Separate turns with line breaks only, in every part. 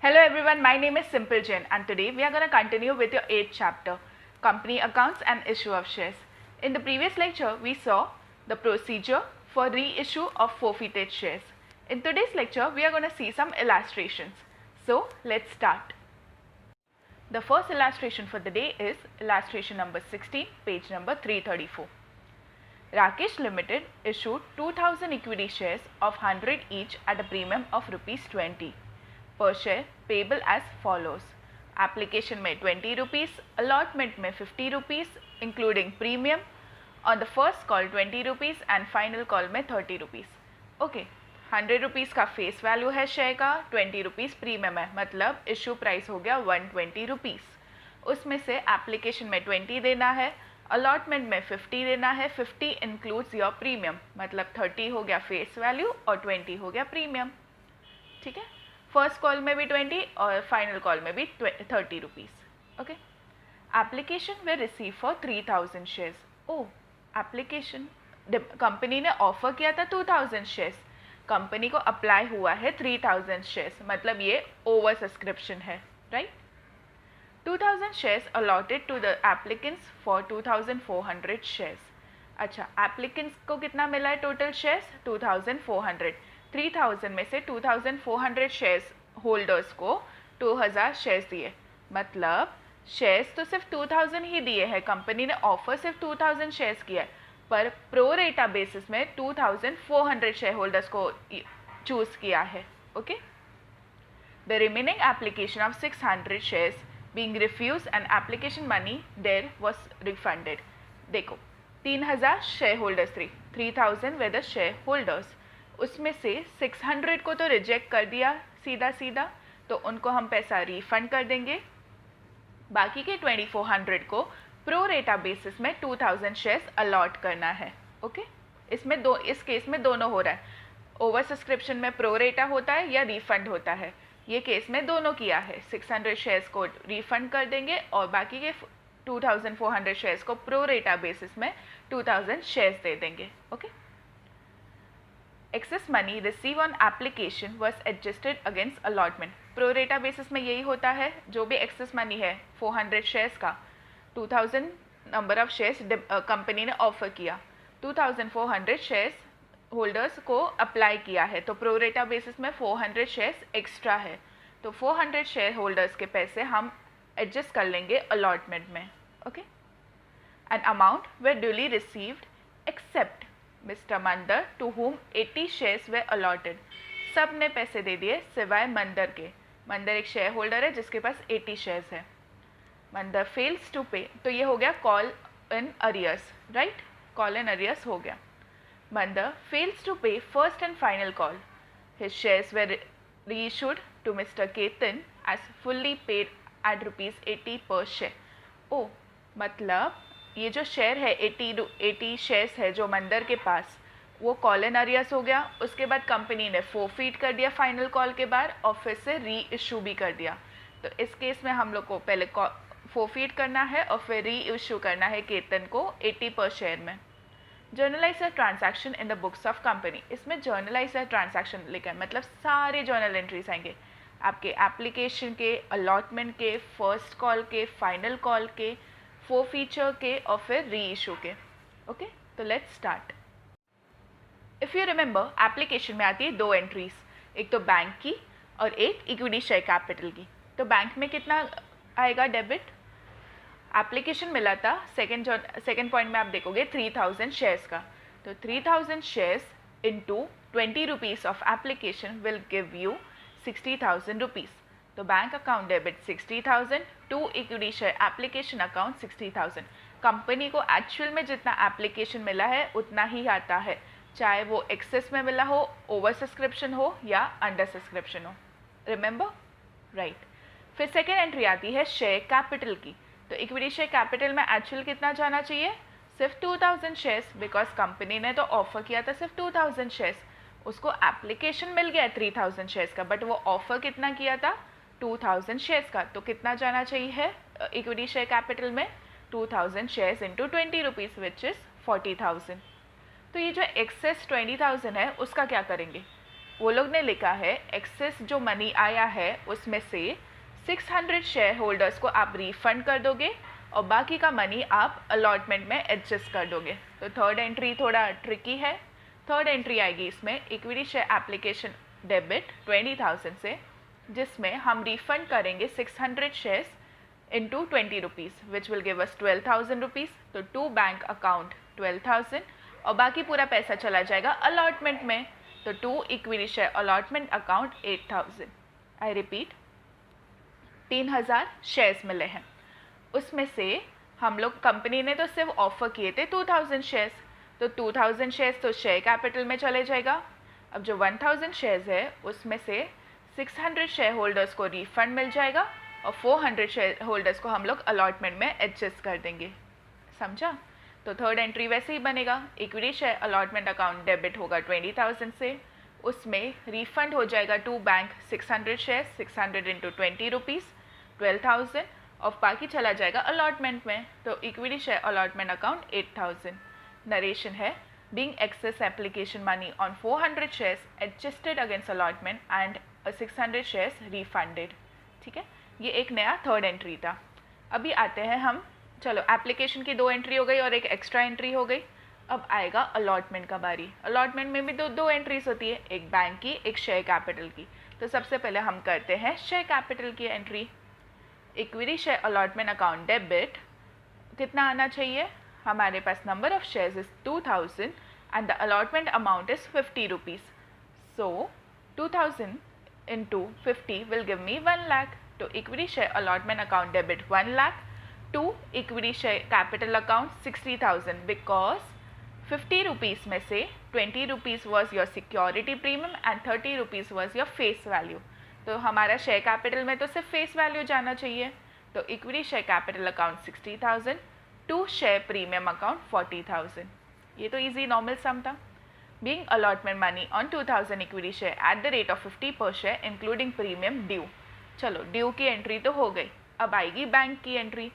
Hello everyone, my name is Simple Jain and today we are going to continue with your 8th chapter, Company Accounts and Issue of Shares. In the previous lecture, we saw the procedure for reissue of forfeited shares. In today's lecture, we are going to see some illustrations. So, let's start. The first illustration for the day is illustration number 16, page number 334. Rakesh Limited issued 2000 equity shares of 100 each at a premium of Rs 20 per share payable as follows. Application में 20 rupees, allotment में 50 rupees including premium, on the first call 20 rupees and final call में 30 rupees. Okay, 100 rupees का face value है share का, 20 rupees premium है, मतलब issue price हो गया 120 rupees. उसमें से application में 20 देना है, allotment में 50 देना है, 50 includes your premium, मतलब 30 हो गया face value और 20 हो गया premium. ठीक है, फर्स्ट कॉल में भी 20 और फाइनल कॉल में भी 30 rupees. Okay, application we receive for 3000 shares. Oh, application company ने ऑफर किया था 2000 शेयर्स, कंपनी को अप्लाई हुआ है 3000 शेयर्स, मतलब ये ओवर सब्सक्रिप्शन है, right. 2000 shares allotted to the applicants for 2400 shares. अच्छा, एप्लीकेंट्स को कितना मिला है टोटल शेयर्स? 2400. 3000 में से 2400 शेयर्स होल्डर्स को 2000 शेयर्स दिए, मतलब शेयर्स तो सिर्फ 2000 ही दिए हैं, कंपनी ने ऑफर सिर्फ 2000 शेयर्स किया है, पर प्रो रेटा बेसिस में 2400 शेयर होल्डर्स को चूज किया है. Okay, the remaining application of 600 shares being refuse and application money there was refunded. देखो, 3000 शेयर होल्डर्स थे, 3000 वे द शेयर होल्डर्स, उसमें से 600 को तो रिजेक्ट कर दिया सीधा सीधा, तो उनको हम पैसा रिफंड कर देंगे. बाकी के 2400 को प्रो रेटा बेसिस में 2000 शेयर्स अलॉट करना है. ओके, इसमें इस केस में दोनों हो रहा है, ओवर सब्सक्रिप्शन में प्रो रेटा होता है या रिफंड होता है, ये केस में दोनों किया है. 600 शेयर्स को रिफंड कर देंगे और बाकी के 2400 शेयर्स को प्रो रेटा बेसिस में 2000 शेयर्स दे देंगे. Okay, excess money receive on application was adjusted against allotment. Pro रेटा बेसिस में यही होता है, जो भी एक्सेस मनी है 400 शेयर्स का, 2000 नंबर ऑफ शेयर्स कंपनी ने ऑफर किया, 2400 शेयर्स होल्डर्स को अप्लाई किया है, तो प्रो रेटा बेसिस में 400 शेयर्स एक्स्ट्रा है, तो 400 शेयर होल्डर्स के पैसे हम एडजस्ट कर लेंगे अलॉटमेंट में. Okay, an amount way duly received except Mr Mandar to whom 80 shares way allotted. सब ने पैसे दे दिए सिवाय मंदर के. मंदर एक शेयर होल्डर है जिसके पास 80 शेयर्स है. मंदर फेल्स टू पे, तो ये हो गया call in arrears, right, call in arrears हो गया. Mandar fails to pay first and final call. His shares were reissued to mister Ketan as fully paid at ₹80 per share. ओ, मतलब ये जो शेयर है 80 शेयर्स है जो मंदर के पास, वो कॉल इन अरियर्स हो गया. उसके बाद कंपनी ने फोरफीट कर दिया फाइनल कॉल के बाद और फिर से री इशू भी कर दिया. तो इस केस में हम लोग को पहले फोरफीट करना है और फिर री इशू करना है केतन को 80 पर शेयर में. Generalized the transaction in the books of company. इसमें जर्नलाइज द ट्रांजैक्शन लिखा है, मतलब सारे जर्नल एंट्रीज आएंगे आपके एप्लीकेशन के, अलॉटमेंट के, फर्स्ट कॉल के, फाइनल कॉल के, फोरफीचर के और फिर री इशू के. ओके, तो let's start. If you remember, application में आती है 2 एंट्रीज, एक तो बैंक की और एक इक्विटी शेयर कैपिटल की. तो बैंक में कितना आएगा डेबिट? एप्लीकेशन मिला था, सेकेंड पॉइंट में आप देखोगे 3000 शेयर्स का, तो 3000 shares into 20 rupees of application will give you 60,000 rupees. तो bank account debit 60,000 to equity share application account 60,000. Company को एक्चुअल में जितना एप्लीकेशन मिला है उतना ही आता है, चाहे वो एक्सेस में मिला हो, ओवर सब्सक्रिप्शन हो या अंडर सब्सक्रिप्शन हो. Remember, right. फिर सेकेंड एंट्री आती है शेयर कैपिटल की. तो इक्विटी शेयर कैपिटल में एक्चुअल कितना जाना चाहिए? सिर्फ 2000 शेयर्स, बिकॉज कंपनी ने तो ऑफर किया था सिर्फ 2000 शेयर्स, उसको एप्लीकेशन मिल गया 3000 शेयर्स का, बट वो ऑफर कितना किया था? 2000 शेयर्स का. तो कितना जाना चाहिए इक्विटी शेयर कैपिटल में? 2000 shares into 20 rupees which is 40,000. तो ये जो एक्सेस 20,000 है उसका क्या करेंगे? वो लोग ने लिखा है एक्सेस जो मनी आया है उसमें से 600 शेयर होल्डर्स को आप रिफंड कर दोगे और बाकी का मनी आप अलॉटमेंट में एडजस्ट कर दोगे। तो थर्ड एंट्री थोड़ा ट्रिकी है। थर्ड एंट्री आएगी इसमें इक्विटी शेयर एप्लीकेशन डेबिट 20,000 से, जिसमें हम रिफंड करेंगे 600 shares into 20 rupees which will give us 12,000 rupees. तो टू बैंक अकाउंट 12,000 और बाकी पूरा पैसा चला जाएगा अलॉटमेंट में। तो to equity share allotment account 8,000। I repeat, 3,000 shares मिले हैं। उसमें से हम लोग, कंपनी ने तो सिर्फ ऑफर किए थे 2,000 शेयर्स, तो 2,000 शेयर्स तो शेयर कैपिटल में चले जाएगा। अब जो 1,000 शेयर्स है उसमें से 600 शेयर होल्डर्स को रिफंड मिल जाएगा और 400 शेयर होल्डर्स को हम लोग अलॉटमेंट में एडजस्ट कर देंगे। समझा? तो थर्ड एंट्री वैसे ही बनेगा, equity share allotment account debit होगा 20,000 से, उसमें रिफंड हो जाएगा to bank 600 share, 600 into 20 rupees 12,000 और बाकी चला जाएगा अलॉटमेंट में। तो equity share allotment account 8,000। Narration है being excess application money on 400 shares adjusted against allotment and 600 shares refunded। ठीक है, ये एक नया थर्ड एंट्री था। अभी आते हैं हम, चलो एप्लीकेशन की 2 एंट्री हो गई और एक एक्स्ट्रा एंट्री हो गई। अब आएगा अलॉटमेंट का बारी। अलॉटमेंट में भी दो एंट्रीज होती है, एक बैंक की, एक शेयर कैपिटल की। तो सबसे पहले हम करते हैं शेयर कैपिटल की entry. Equity share allotment account debit कितना आना चाहिए? हमारे पास number of shares is 2,000 and the allotment amount is 50 rupees. So 2,000 into 50 will give me 1 lakh. तो equity share allotment account debit 1 lakh to equity share capital account 60,000 because 50 rupees में से 20 rupees was your security premium and 30 rupees was your face value. तो हमारा share capital में तो सिर्फ face value जाना चाहिए। तो equity share capital account 60,000 to share premium account 40,000। ये तो इजी नॉर्मल सम था। Being allotment money on 2,000 equity share at the rate of 50 per share including premium due. चलो ड्यू की एंट्री तो हो गई, अब आएगी बैंक की एंट्री।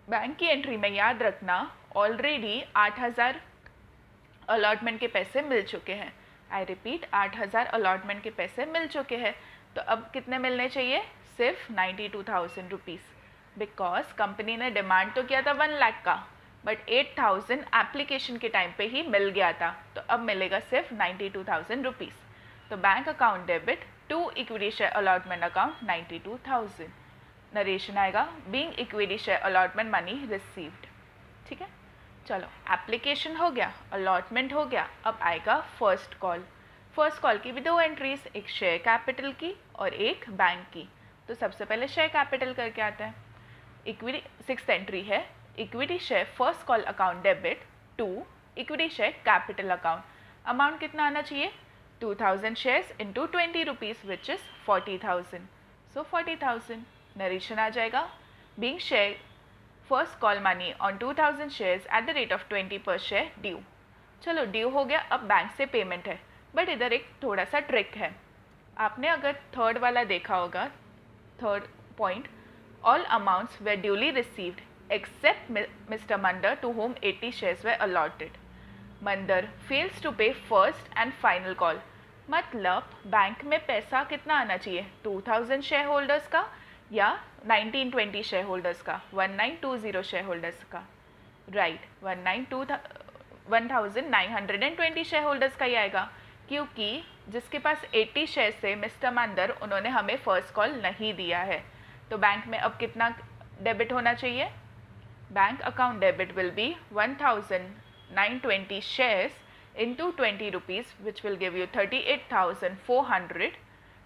बैंक की एंट्री में याद रखना ऑलरेडी 8,000 अलॉटमेंट के पैसे मिल चुके हैं। आई रिपीट, 8,000 अलॉटमेंट के पैसे मिल चुके हैं। तो अब कितने मिलने चाहिए? सिर्फ 92,000 रुपीज़, बिकॉज कंपनी ने डिमांड तो किया था 1 लाख का, बट 8,000 एप्लीकेशन के टाइम पे ही मिल गया था। तो अब मिलेगा सिर्फ 92,000 रुपीज़। तो bank account debit to equity share allotment account 92,000। Narration आएगा being equity share allotment money received. ठीक है, चलो एप्लीकेशन हो गया, अलॉटमेंट हो गया। अब आएगा फर्स्ट कॉल। फर्स्ट कॉल की भी 2 एंट्रीज, एक शेयर कैपिटल की और एक बैंक की। तो सबसे पहले शेयर कैपिटल करके आते हैं। इक्विटी 6th एंट्री है equity share first call account debit to equity share capital account. Amount कितना आना चाहिए? 2,000 shares into 20 rupees which is 40,000। So 40,000। Narration आ जाएगा being share first call money on 2,000 shares at the rate of 20 per share due. चलो due हो गया, अब bank से पेमेंट है। बट इधर एक थोड़ा सा ट्रिक है। आपने अगर थर्ड वाला देखा होगा, third point, all amounts were duly received except Mr Mandar to whom 80 shares were allotted. Mandar fails to pay first and final call. मतलब बैंक में पैसा कितना आना चाहिए? 2,000 शेयर होल्डर्स का या 1920 शेयर होल्डर्स का, 1920 शेयर होल्डर्स का, राइट, 1,920 शेयर होल्डर्स का ही आएगा, क्योंकि जिसके पास 80 शेयर से मिस्टर मंदर, उन्होंने हमें फर्स्ट कॉल नहीं दिया है। तो बैंक में अब कितना डेबिट होना चाहिए? Bank account debit will be 1,920 shares into 20 rupees which will give you 38,400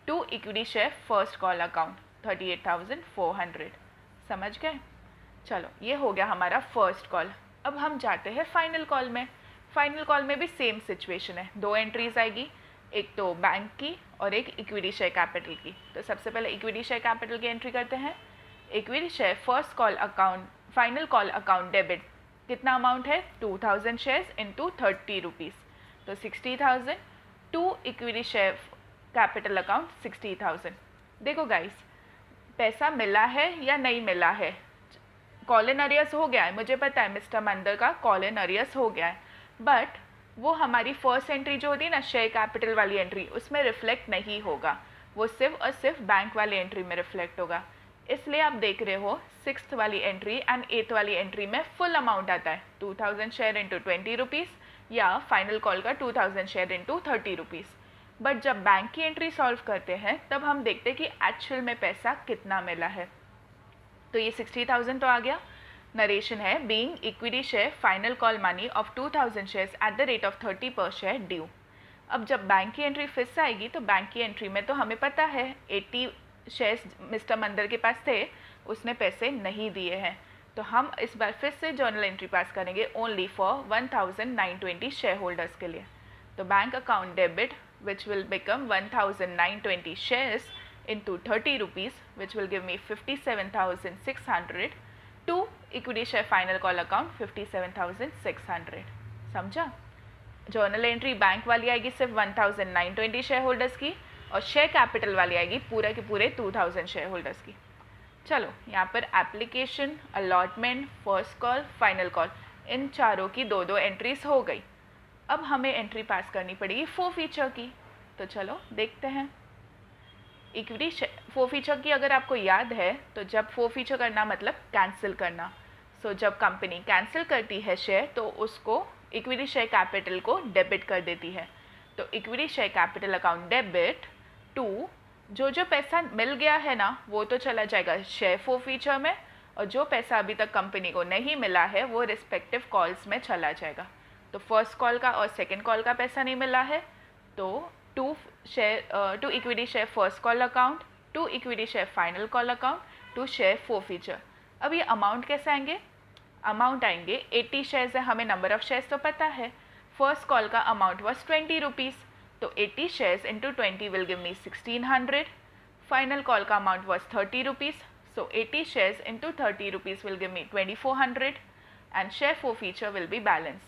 to equity share first call account 38,400। समझ गए? चलो ये हो गया हमारा फर्स्ट कॉल। अब हम जाते हैं फाइनल कॉल में। फाइनल कॉल में भी सेम सिचुएशन है, 2 एंट्रीज आएगी, एक तो बैंक की और एक इक्विटी शेयर कैपिटल की। तो सबसे पहले इक्विटी शेयर कैपिटल की एंट्री करते हैं। Equity share first call account final call account debit कितना अमाउंट है? 2,000 शेयर्स इंटू 30 रुपीज़, तो 60,000 to equity share capital account 60,000। देखो गाइस, पैसा मिला है या नहीं मिला है? कॉल इन अरियर्स हो गया है, मुझे पता है मिस्टर मंदर का कॉल इन अरियर्स हो गया है, बट वो हमारी फर्स्ट एंट्री जो होती है ना शेयर कैपिटल वाली एंट्री, उसमें रिफ्लेक्ट नहीं होगा, वो सिर्फ और सिर्फ बैंक वाली एंट्री में रिफ्लेक्ट होगा। इसलिए आप देख रहे हो सिक्स्थ वाली एंट्री एंड एथ वाली एंट्री में फुल अमाउंट आता है 2000 शेयर इंटू 20 रुपीज़ या फाइनल कॉल का 2000 शेयर इंटू 30 रुपीज़। बट जब बैंक की एंट्री सॉल्व करते हैं तब हम देखते हैं कि एक्चुअल में पैसा कितना मिला है। तो ये 60,000 तो आ गया। नरेशन है being equity share final call money of 2000 shares at the rate of 30 पर शेयर ड्यू। अब जब बैंक की एंट्री फिर से आएगी तो बैंक की एंट्री में तो हमें पता है 80 शेयर्स मिस्टर मंदर के पास थे, उसने पैसे नहीं दिए हैं, तो हम इस बार फिर से जर्नल एंट्री पास करेंगे ओनली फॉर 1920 शेयर होल्डर्स के लिए। तो bank account debit which will become 1920 shares into 30 rupees which will give me 57,600 to equity share final call account 57,600। समझा? जर्नल एंट्री बैंक वाली आएगी सिर्फ 1920 शेयर होल्डर्स की और शेयर कैपिटल वाली आएगी पूरा के पूरे 2000 शेयर होल्डर्स की। चलो यहाँ पर application, allotment, first call, final call, इन चारों की दो दो एंट्रीज हो गई। अब हमें एंट्री पास करनी पड़ेगी फोरफीचर की। तो चलो देखते हैं। इक्विटी फोरफीचर की अगर आपको याद है तो जब फोरफीचर करना मतलब कैंसिल करना। सो जब कंपनी कैंसिल करती है शेयर तो उसको इक्विटी शेयर कैपिटल को डेबिट कर देती है। तो equity share capital account debit to जो पैसा मिल गया है ना वो तो चला जाएगा शेयर फोरफीचर में, और जो पैसा अभी तक कंपनी को नहीं मिला है वो रिस्पेक्टिव कॉल्स में चला जाएगा। तो फर्स्ट कॉल का और सेकेंड कॉल का पैसा नहीं मिला है तो to equity share first call account, to equity share final call account, to share forfeiture. अब ये अमाउंट कैसे आएंगे? अमाउंट आएंगे 80 शेयर्स है, हमें नंबर ऑफ शेयर्स तो पता है। फर्स्ट कॉल का अमाउंट वॉज 20 रुपीज़, तो 80 shares into 20 will give me 1600। Final call का amount was 30 rupees, so 80 shares into 30 rupees will give me 2400 and share forfeiture will be balance.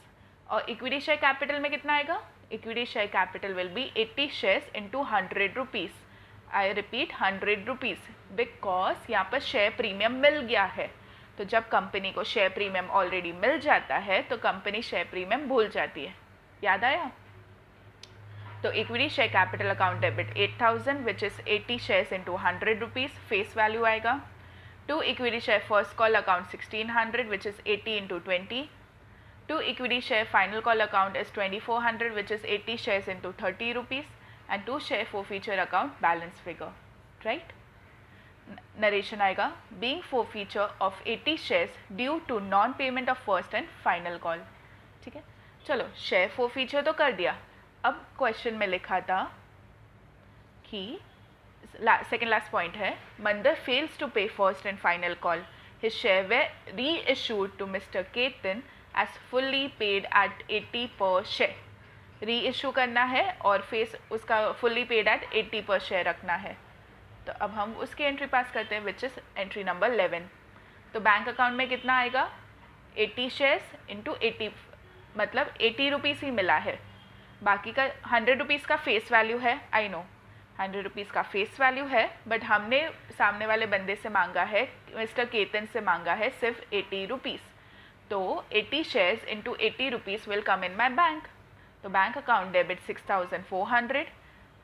और equity share capital में कितना आएगा? Equity share capital will be 80 shares into 100 rupees. I repeat 100 rupees, because यहाँ पर share premium मिल गया है। तो जब कंपनी को शेयर प्रीमियम ऑलरेडी मिल जाता है तो कंपनी शेयर प्रीमियम भूल जाती है। याद आया? तो equity share capital account debit 8000 which is 80 shares into 100 rupees, face value आएगा। To equity share first call account 1600 which is 80 into 20। To equity share final call account is 2400 which is 80 shares into 30 rupees, and to share forfeiture account balance figure, right? Narration आएगा being forfeiture of 80 shares due to non payment of first and final call। ठीक है, चलो share forfeiture तो कर दिया। अब question में लिखा था कि सेकेंड लास्ट पॉइंट है Mandar fails to pay first and final call, his share were reissued to mister Ketan as fully paid at 80 per share। Reissue करना है और फेस उसका fully paid at 80 per share रखना है। तो अब हम उसकी एंट्री पास करते हैं विच इज़ एंट्री नंबर 11। तो बैंक अकाउंट में कितना आएगा? 80 शेयर्स इंटू 80, मतलब 80 रुपीज़ ही मिला है। बाकी का 100 रुपीज़ का फेस वैल्यू है, आई नो 100 रुपीज़ का फेस वैल्यू है, बट हमने सामने वाले बंदे से मांगा है, मिस्टर केतन से मांगा है सिर्फ 80 रुपीज़। तो 80 shares into 80 rupees will come in my bank. तो बैंक अकाउंट डेबिट 6400।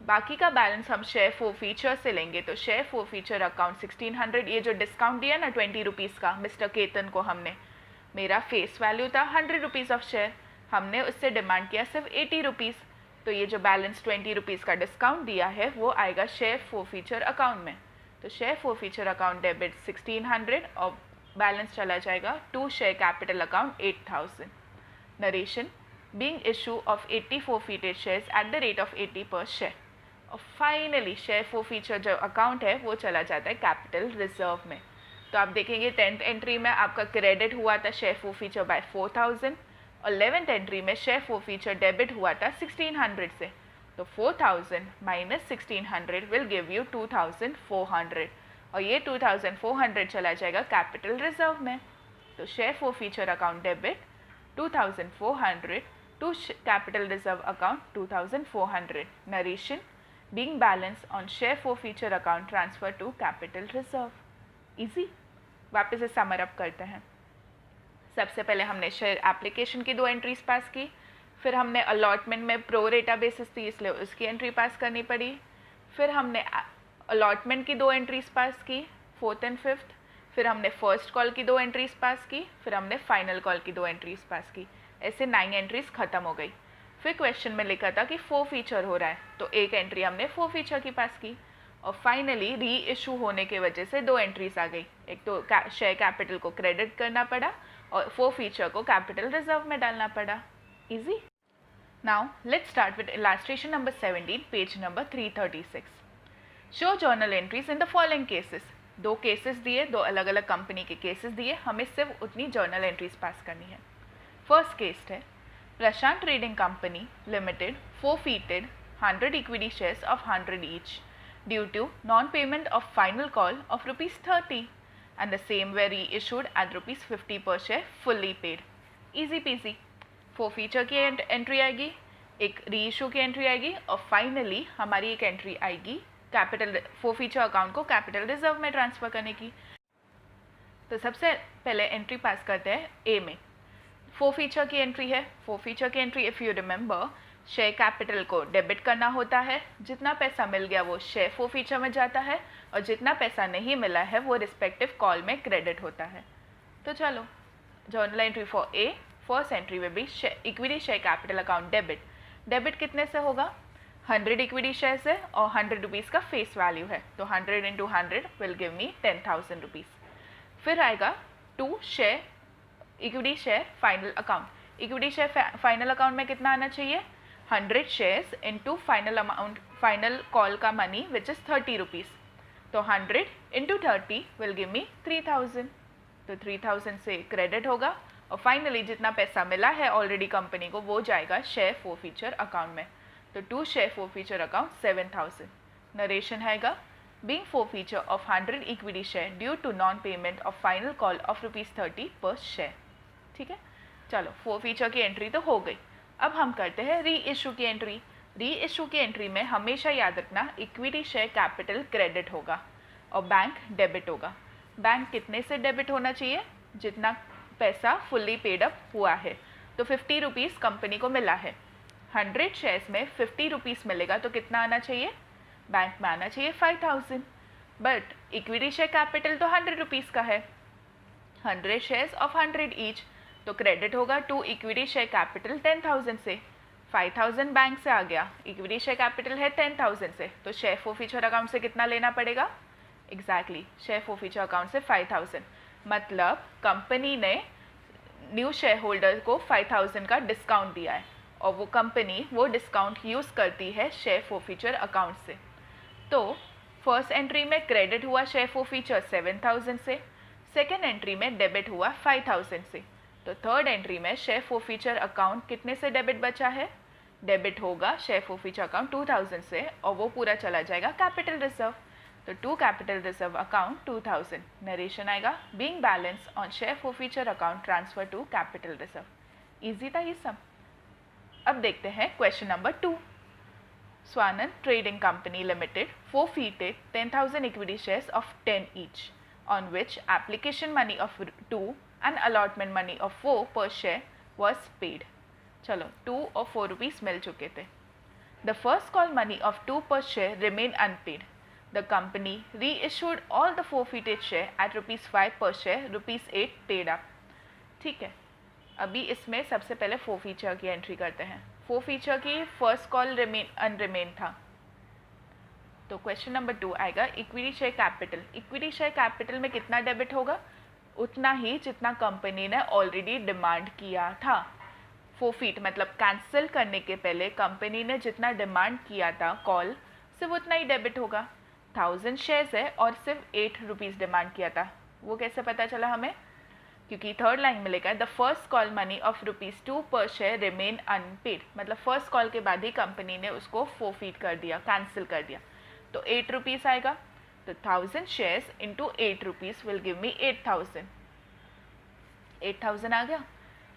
बाकी का बैलेंस हम शेयर फोरफीचर से लेंगे। तो शेयर फोरफीचर अकाउंट 1600। ये जो डिस्काउंट दिया ना 20 रुपीज़ का मिस्टर केतन को हमने, मेरा फेस वैल्यू था 100 रुपीज़ ऑफ शेयर, हमने उससे डिमांड किया सिर्फ 80 रुपीज़। तो ये जो बैलेंस 20 रुपीज़ का डिस्काउंट दिया है वो आएगा शेयर फोरफीचर अकाउंट में। तो शेयर फोरफीचर अकाउंट डेबिट 1600 और बैलेंस चला जाएगा to share capital account 8000। Narration being issue of 80 forfeited shares at the rate of 80 per share. और फाइनली शेयर फोरफीचर जो अकाउंट है वो चला जाता है कैपिटल रिजर्व में। तो आप देखेंगे 10th एंट्री में आपका क्रेडिट हुआ था शेयर फोरफीचर बाय 4000 और 11th एंट्री में शेयर फोरफीचर डेबिट हुआ था 1600 से। तो 4000 माइनस 1600 विल गिव यू 2400 और ये 2400 चला जाएगा कैपिटल रिजर्व में। तो share forfeiture account debit 2400 to capital reserve account 2400। Narration being balance on share forfeiture account transfer to capital reserve. Easy. वापस से समर अप करते हैं। सबसे पहले हमने शेयर एप्लीकेशन की 2 एंट्रीज पास की, फिर हमने अलॉटमेंट में प्रो रेटा बेसिस थी इसलिए उसकी एंट्री पास करनी पड़ी। फिर हमने अलॉटमेंट की 2 एंट्रीज पास की, 4th एंड 5th। फिर हमने फर्स्ट कॉल की 2 एंट्रीज पास की, फिर हमने फाइनल कॉल की 2 एंट्रीज पास की। ऐसे 9 एंट्रीज ख़त्म हो गई। फिर क्वेश्चन में लिखा था कि 4 फीचर हो रहा है, तो एक एंट्री हमने 4 फीचर की पास की। और फाइनली री इशू होने की वजह से 2 एंट्रीज आ गई। एक तो शेयर कैपिटल को क्रेडिट करना पड़ा और 4 फीचर को कैपिटल रिजर्व में डालना पड़ा। Easy. Now let's start with illustration number 17, page number 336। Show journal entries in the following cases. 2 cases दिए, 2 अलग अलग कंपनी के केसेस दिए, हमें सिर्फ उतनी जर्नल एंट्रीज पास करनी है। फर्स्ट केस है Prashant trading company limited forfeited 100 equity shares of 100 each due to non-payment of final call of ₹30 and the same were reissued at ₹50 per share fully paid. Easy peasy. forfeiture की entry आएगी, एक reissue की entry आएगी और finally हमारी एक entry आएगी capital forfeiture account को कैपिटल रिजर्व में ट्रांसफर करने की। तो सबसे पहले एंट्री पास करते हैं ए में। forfeiture की एंट्री है। forfeiture की entry if you remember share capital को डेबिट करना होता है, जितना पैसा मिल गया वो शेयर forfeiture में जाता है और जितना पैसा नहीं मिला है वो रिस्पेक्टिव कॉल में क्रेडिट होता है। तो चलो journal entry for a, first entry में भी equity share capital account debit. Debit कितने से होगा? 100 इक्विटी शेयर से और 100 रुपीज़ का फेस वैल्यू है, तो 100 × 100 विल गिव मी 10,000 रुपीज़। फिर आएगा 2 share equity share final account. Equity share final account में कितना आना चाहिए? 100 shares into final amount, final call का मनी विच इज़ 30 रुपीज़। तो 100 × 30 विल गिव मी 3,000। तो 3,000 से क्रेडिट होगा और फाइनली जितना पैसा मिला है ऑलरेडी कंपनी को वो जाएगा शेयर forfeiture अकाउंट में। तो 2 शेयर forfeiture अकाउंट 7,000। नरेशन हैगा being forfeiture of 100 equity share due to non-payment of final call of ₹30 per share। ठीक है, चलो forfeiture की एंट्री तो हो गई। अब हम करते हैं री इशू की एंट्री। री इशू की एंट्री में हमेशा याद रखना इक्विटी शेयर कैपिटल क्रेडिट होगा और बैंक डेबिट होगा। बैंक कितने से डेबिट होना चाहिए? जितना पैसा फुल्ली पेड अप हुआ है। तो 50 रुपीज़ कंपनी को मिला है, 100 शेयर्स में 50 रुपीज़ मिलेगा तो कितना आना चाहिए? बैंक में आना चाहिए 5,000। बट इक्विटी शेयर कैपिटल तो 100 रुपीज़ का है, 100 शेयर्स ऑफ 100 ईच, तो क्रेडिट होगा टू इक्विटी शेयर कैपिटल 10,000 से। 5,000 बैंक से आ गया, इक्विटी शेयर कैपिटल है 10,000 से, तो शेयर forfeiture अकाउंट से कितना लेना पड़ेगा? एग्जैक्टली शेयर forfeiture अकाउंट से 5,000। मतलब कंपनी ने न्यू शेयर होल्डर को 5,000 का डिस्काउंट दिया है और वो कंपनी वो डिस्काउंट यूज़ करती है शेयर forfeiture अकाउंट से। तो फर्स्ट एंट्री में क्रेडिट हुआ शेयर forfeiture 7,000 से, सेकेंड एंट्री में डेबिट हुआ 5,000 से। तो थर्ड एंट्री में शेयर forfeiture अकाउंट कितने से डेबिट बचा है? डेबिट होगा शेयर forfeiture अकाउंट 2,000 से और वो पूरा चला जाएगा कैपिटल रिजर्व। तो to capital reserve account 2,000। Narration आएगा being balance on share forfeiture account transfer to capital reserve. Easy था ये सब। अब देखते हैं question number 2। Swanand trading company limited forfeited 10,000 equity shares of 10 each, on which application money of 2 and allotment money of 4 per share was paid। चलो 2 और 4 rupees मिल चुके थे। The first call money of 2 per share remained unpaid। The company reissued all the forfeited share at ₹5 per share, ₹8 paid up। ठीक है, अभी इसमें सबसे पहले forfeiture की एंट्री करते हैं। forfeiture की फर्स्ट कॉल अनरिमेन था, तो क्वेश्चन नंबर 2 आएगा equity share capital. Equity share capital में कितना डेबिट होगा? उतना ही जितना कंपनी ने ऑलरेडी डिमांड किया था। फोफीट मतलब कैंसिल करने के पहले कंपनी ने जितना डिमांड किया था कॉल, सिर्फ उतना ही डेबिट होगा। 1000 शेयर्स है और सिर्फ 8 रुपीज़ डिमांड किया था। वो कैसे पता चला हमें? क्योंकि थर्ड लाइन में लिखा है the first call money of ₹2 पर शेयर रिमेन अनपेड, मतलब फर्स्ट कॉल के बाद ही कंपनी ने उसको फोफीट कर दिया, कैंसिल कर दिया। तो 8 रुपीज़ आएगा, तो 1000 shares into 8 rupees will give मी 8,000। 8,000 आ गया।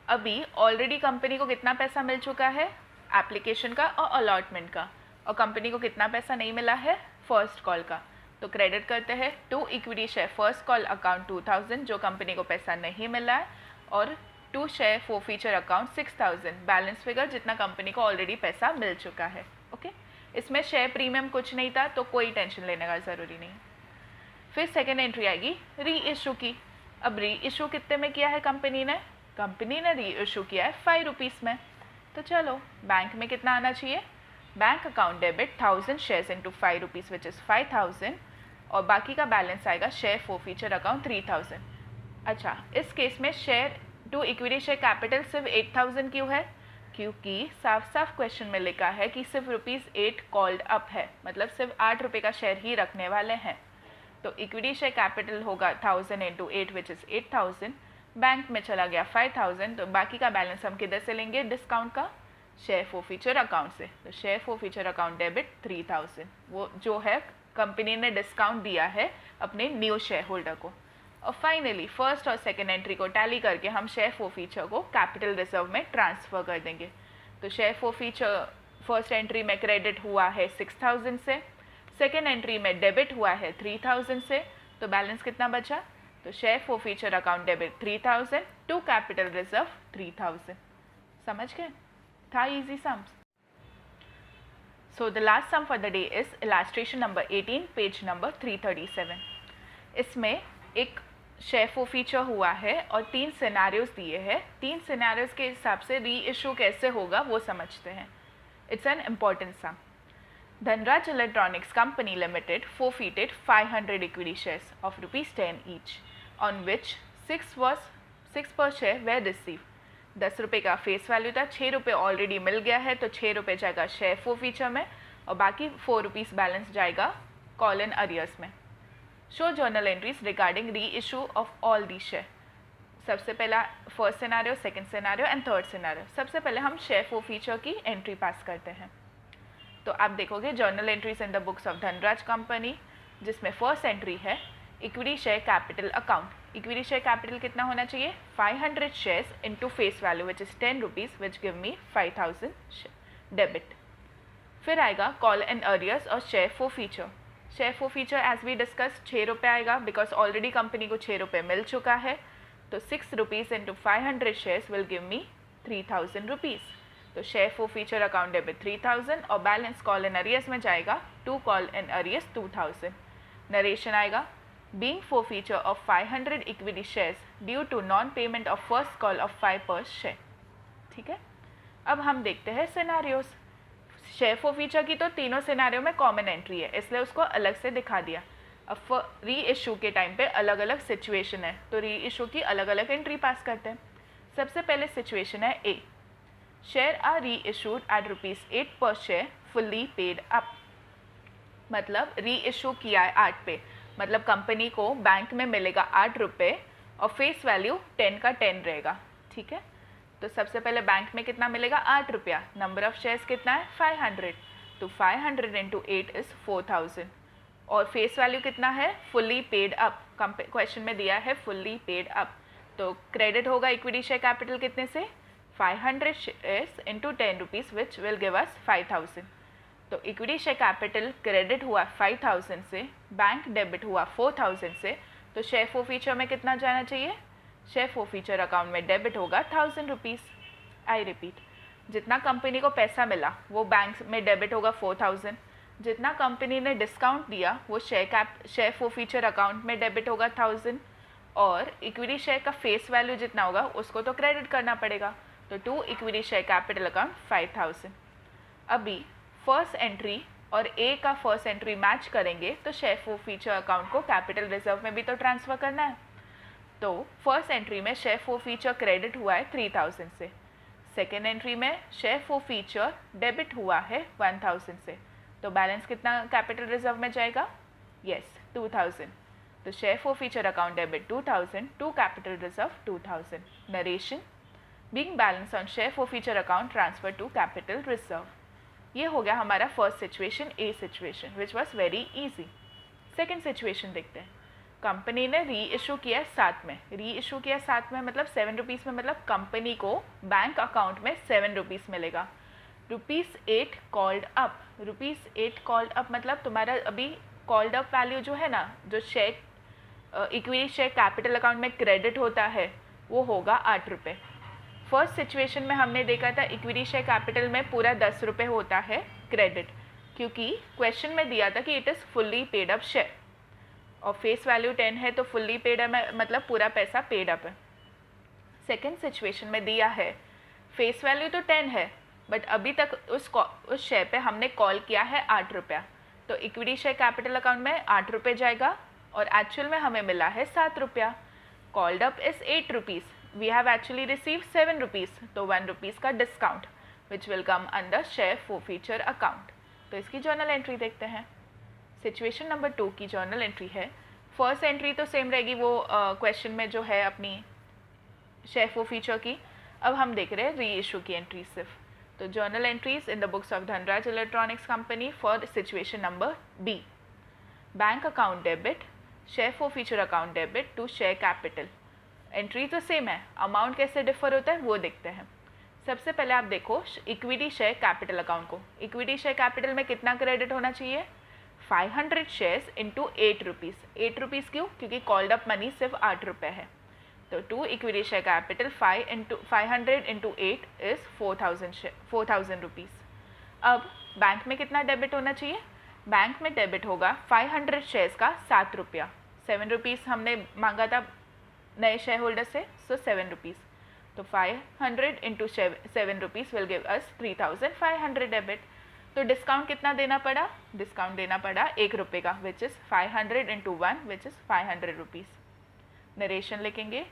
अभी ऑलरेडी कंपनी को कितना पैसा मिल चुका है? एप्लीकेशन का और अलॉटमेंट का, और कंपनी को कितना पैसा नहीं मिला है? फर्स्ट कॉल का। तो क्रेडिट करते हैं to equity share first call account 2,000 जो कंपनी को पैसा नहीं मिला है, और to share forfeiture account 6000, balance figure जितना कंपनी को ऑलरेडी पैसा मिल चुका है। ओके, इसमें शेयर प्रीमियम कुछ नहीं था तो कोई टेंशन लेने का ज़रूरी नहीं। फिर सेकेंड एंट्री आएगी री इशू की। अब री इशू कितने में किया है कंपनी ने री इशू किया है 5 रुपीज़ में। तो चलो बैंक में कितना आना चाहिए, bank account debit 1000 shares into 5 rupees which is 5000, और बाकी का बैलेंस आएगा शेयर फोरफीचर अकाउंट 3000। अच्छा, इस केस में share to equity share capital सिर्फ 8000 क्यों है, क्योंकि साफ साफ क्वेश्चन में लिखा है कि सिर्फ ₹8 कॉल्ड अप है, मतलब सिर्फ 8 रुपये का शेयर ही रखने वाले हैं। तो इक्विटी शेयर कैपिटल होगा 1000 इंटू 8 विच इज़ 8000, बैंक में चला गया 5000, तो बाकी का बैलेंस हम किधर से लेंगे, डिस्काउंट का, शेयर फोरफीचर अकाउंट से। तो शेयर फोरफीचर अकाउंट डेबिट 3000, वो जो है कंपनी ने डिस्काउंट दिया है अपने न्यू शेयर होल्डर को। और फाइनली फर्स्ट और सेकेंड एंट्री को टैली करके हम शेयर फोरफीचर को कैपिटल रिजर्व में ट्रांसफ़र कर देंगे। तो शेयर फोरफीचर फर्स्ट एंट्री में क्रेडिट हुआ है 6000 से, सेकेंड एंट्री में डेबिट हुआ है 3000 से, तो बैलेंस कितना बचा, तो share forfeiture account debit 3000 to capital reserve 3000। समझ गए, था easy sums. So the last sum for the day is illustration number 18, page number 337। इसमें एक शेयर फोरफीचर हुआ है और 3 सिनेरियोज दिए हैं। 3 सिनेरियोज के हिसाब से री इशू कैसे होगा वो समझते हैं। It's an important sum. Dhanraj electronics company limited forfeited 500 equity shares of ₹10 each, on which 6 per share were received। 10 रुपये का फेस वैल्यू था, 6 रुपये ऑलरेडी मिल गया है, तो 6 रुपये जाएगा शेयर फोरफीचर में और बाकी 4 रुपीज़ बैलेंस जाएगा कॉल इन अरियर्स में। शो जर्नल एंट्रीज रिगार्डिंग री issue of all the share. सबसे पहला first scenario, second scenario and third scenario. सबसे पहले हम शेयर फोरफीचर की एंट्री पास करते हैं। तो आप देखोगे journal entries in the books of Dhanraj company, जिसमें फर्स्ट एंट्री है equity share capital account. Equity share capital कितना होना चाहिए, 500 shares into face value which is 10 rupees which give me 5000 debit. फिर आएगा कॉल एंड अरियर्स और share forfeiture. Share forfeiture as we discuss 6 रुपये आएगा, बिकॉज ऑलरेडी कंपनी को 6 रुपये मिल चुका है, तो 6 rupees into 500 shares will give me 3000 rupees. तो शेयर फोरफीचर अकाउंट डेबिट 3000 और बैलेंस कॉल एंड अरियर्स में जाएगा to call and arrears 2000। Narration आएगा being forfeiture of 500 equity shares due to non-payment of first call of 5 per share। ठीक है, अब हम देखते हैं सिनेरियोज। शेयर फोरफीचर की तो तीनों सिनेरियो में कॉमन एंट्री है, इसलिए उसको अलग से दिखा दिया। अब री इशू के टाइम पे अलग अलग सिचुएशन है, तो री इशू की अलग अलग एंट्री पास करते हैं। सबसे पहले सिचुएशन है ए, share are reissued eight ₹8 पर शेयर फुल्ली पेड अप। मतलब री इशू किया है 8 पे, मतलब कंपनी को बैंक में मिलेगा 8 रुपये और फेस वैल्यू 10 का 10 रहेगा। ठीक है, तो सबसे पहले बैंक में कितना मिलेगा, 8 रुपया। नंबर ऑफ शेयर्स कितना है, 500, तो 500 इंटू 8 इज़ 4000 और फेस वैल्यू कितना है, फुल्ली पेड अप। क्वेश्चन में दिया है फुल्ली पेड अप, तो क्रेडिट होगा इक्विटी शेयर कैपिटल कितने से, 500 shares into 10 rupees which will give अस 5000। तो इक्विटी शेयर कैपिटल क्रेडिट हुआ 5000 से, बैंक डेबिट हुआ 4000 से, तो शेयर फोरफीचर में कितना जाना चाहिए, शेयर फोरफीचर अकाउंट में डेबिट होगा 1000 रुपीज़। आई रिपीट, जितना कंपनी को पैसा मिला वो बैंक में डेबिट होगा 4000, जितना कंपनी ने डिस्काउंट दिया वो शेयर फोरफीचर अकाउंट में डेबिट होगा 1000, और इक्विटी शेयर का फेस वैल्यू जितना होगा उसको तो क्रेडिट करना पड़ेगा, तो to equity share capital account 5000। अभी फर्स्ट एंट्री और ए का फर्स्ट एंट्री मैच करेंगे तो शेयर फोरफीचर अकाउंट को कैपिटल रिजर्व में भी तो ट्रांसफ़र करना है। तो फर्स्ट एंट्री में शेयर फोरफीचर क्रेडिट हुआ है 3000 से, सेकेंड एंट्री में शेयर फोरफीचर डेबिट हुआ है 1000 से, तो बैलेंस कितना कैपिटल रिजर्व में जाएगा, यस 2000। तो share forfeiture account debit 2000 to capital reserve 2000। Narration, being balance on share forfeiture account transfer to capital reserve. ये हो गया हमारा first situation, a situation which was very easy. Second situation देखते हैं। Company ने री इशू किया 7 में, री इशू किया 7 में मतलब 7 रुपीज़ में, मतलब कंपनी को बैंक अकाउंट में 7 रुपीज़ मिलेगा। ₹8 कॉल्ड अप, ₹8 कॉल्ड अप मतलब तुम्हारा अभी कॉल्ड अप वैल्यू जो है ना, जो share equity share capital account में क्रेडिट होता है वो होगा 8 रुपये। फर्स्ट सिचुएशन में हमने देखा था इक्विटी शेयर कैपिटल में पूरा 10 रुपये होता है क्रेडिट, क्योंकि क्वेश्चन में दिया था कि it is fully paid up share और फेस वैल्यू 10 है तो फुल्ली पेड अप मतलब पूरा पैसा पेड अप है। सेकेंड सिचुएशन में दिया है फेस वैल्यू तो 10 है बट अभी तक उस शेयर पे हमने कॉल किया है 8 रुपया, तो इक्विटी शेयर कैपिटल अकाउंट में 8 रुपये जाएगा और एक्चुअल में हमें मिला है 7 रुपया। Called up is 8 rupees, we have actually receive 7 rupees, तो 1 रुपीज़ का discount which will come under share forfeiture account. तो इसकी जर्नल एंट्री देखते हैं। सिचुएशन नंबर 2 की जर्नल एंट्री है, फर्स्ट एंट्री तो सेम रहेगी वो क्वेश्चन में जो है अपनी शेयर फोरफीचर की। अब हम देख रहे हैं री इशू की एंट्री सिर्फ। तो journal entries in the books of Dhanraj electronics company for situation number B. Bank account debit, share forfeiture account debit to share capital. Entry तो सेम है, अमाउंट कैसे डिफर होता है वो देखते हैं। सबसे पहले आप देखो इक्विटी शेयर कैपिटल अकाउंट को। इक्विटी शेयर कैपिटल में कितना क्रेडिट होना चाहिए? 500 शेयर्स इंटू 8 रुपीज़। 8 रुपीज़ क्यों? क्योंकि कॉल्ड अप मनी सिर्फ 8 रुपये है। तो to equity share capital 500 into 8 is 4000 rupees. अब बैंक में कितना डेबिट होना चाहिए? बैंक में डेबिट होगा 500 शेयर्स का 7 रुपया। 7 रुपीज़ हमने मांगा था नए शेयर होल्डर से, सो 7 रुपीज़। तो 500 into 7 rupees will give us 3500 debit. तो डिस्काउंट कितना देना पड़ा? डिस्काउंट देना पड़ा 1 रुपये का, which is 500 into 1 which is 500 rupees. Narration लिखेंगे,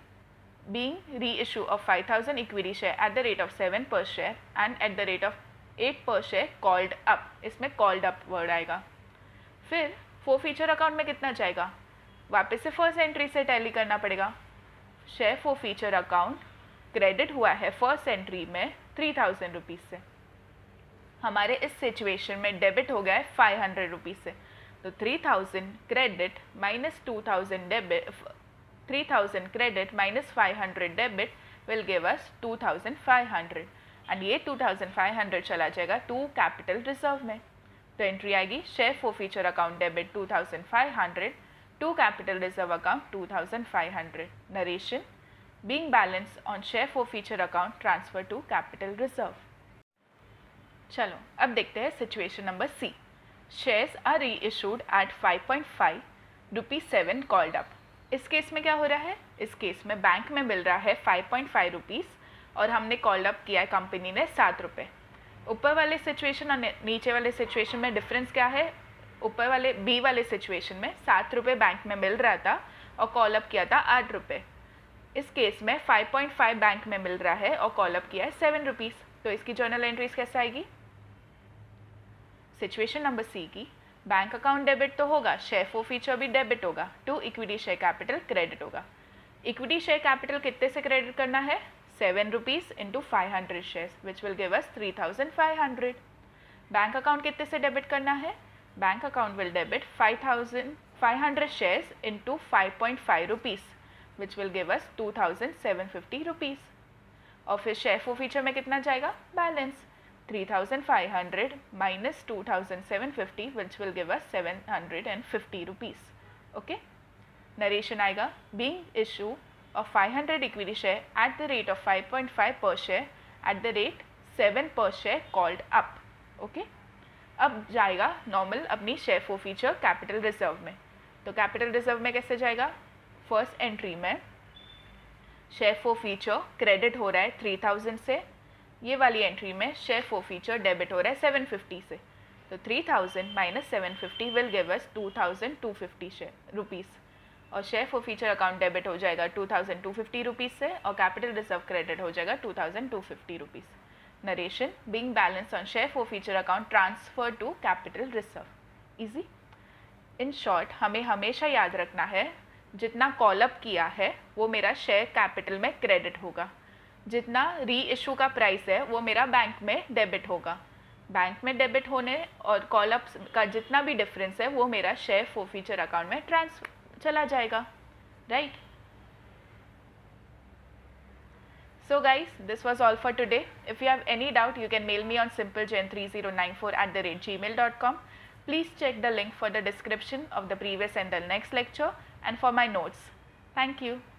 being reissue of 5000 equity share at the rate of 7 per share and at the rate of 8 per share called up। इसमें called up वर्ड आएगा। फिर forfeiture account में कितना जाएगा? वापस से first entry से टैली करना पड़ेगा। शेयर फोरफीचर अकाउंट क्रेडिट हुआ है फर्स्ट एंट्री में 3000 रुपीज़ से, हमारे इस सिचुएशन में डेबिट हो गया है 500 रुपीज़ से। तो 3000 credit minus 2000 debit, 3000 credit minus 500 debit will give us 2500 and ये 2500 चला जाएगा टू कैपिटल रिजर्व में। तो एंट्री आएगी share forfeiture account debit 2500 to capital reserve account 2500। Narration, being balance on share forfeiture account transfer to capital reserve. चलो अब देखते हैं situation number C. Shares are reissued at 5.5 rupees 7 called up. इस case में क्या हो रहा है? इस केस में बैंक में मिल रहा है 5.5 रुपीज़ और हमने कॉल्ड अप किया है कंपनी ने 7 रुपये। ऊपर वाले सिचुएशन और नीचे वाले सिचुएशन में डिफरेंस क्या है? ऊपर वाले बी वाले सिचुएशन में 7 रुपये बैंक में मिल रहा था और कॉल अप किया था 8 रुपये। इस केस में 5.5 बैंक में मिल रहा है और कॉल अप किया है 7 रुपीज़। तो इसकी जर्नल एंट्रीज कैसे आएगी? सिचुएशन नंबर सी की, बैंक अकाउंट डेबिट तो होगा, शेयर फोरफीचर भी डेबिट होगा, to equity share capital credit होगा। इक्विटी शेयर कैपिटल कितने से क्रेडिट करना है? 7 rupees into 500 shares which will give us 3500। Bank account कितने से डेबिट करना है? Bank account will debit 500 shares into 5.5 rupees which will give us 2750 rupees. और फिर शेयर फोरफीचर में कितना जाएगा? Balance 3500 minus 2750 which will give us 750 rupees. Okay, narration आएगा, being issue of 500 equity share at the rate of 5.5 per share at the rate 7 per share called up। Okay, अब जाएगा normal अपनी share forfeiture capital reserve में। तो capital reserve में कैसे जाएगा? First entry में शेयर फोरफीचर क्रेडिट हो रहा है 3000 से, ये वाली एंट्री में शेयर फोरफीचर डेबिट हो रहा है 750 से। तो 3000 minus 750 will give us 2250 rupees और शेयर फोरफीचर अकाउंट डेबिट हो जाएगा 2250 रुपीज़ से और कैपिटल रिजर्व क्रेडिट हो जाएगा 2250 rupees. Narration, being balance on share forfeiture account transfer to capital reserve. Easy. In short हमें हमेशा याद रखना है जितना कॉलअप किया है वो मेरा शेयर कैपिटल में क्रेडिट होगा, जितना री इशू का प्राइस है वो मेरा बैंक में डेबिट होगा। बैंक में डेबिट होने और कॉलअप का जितना भी डिफरेंस है वो मेरा शेयर फोरफीचर अकाउंट में ट्रांसफर चला जाएगा, right? So guys, this was all for today. If you have any doubt, you can mail me on simplejain3094@gmail.com. Please check the link for the description of the previous and the next lecture and for my notes. Thank you.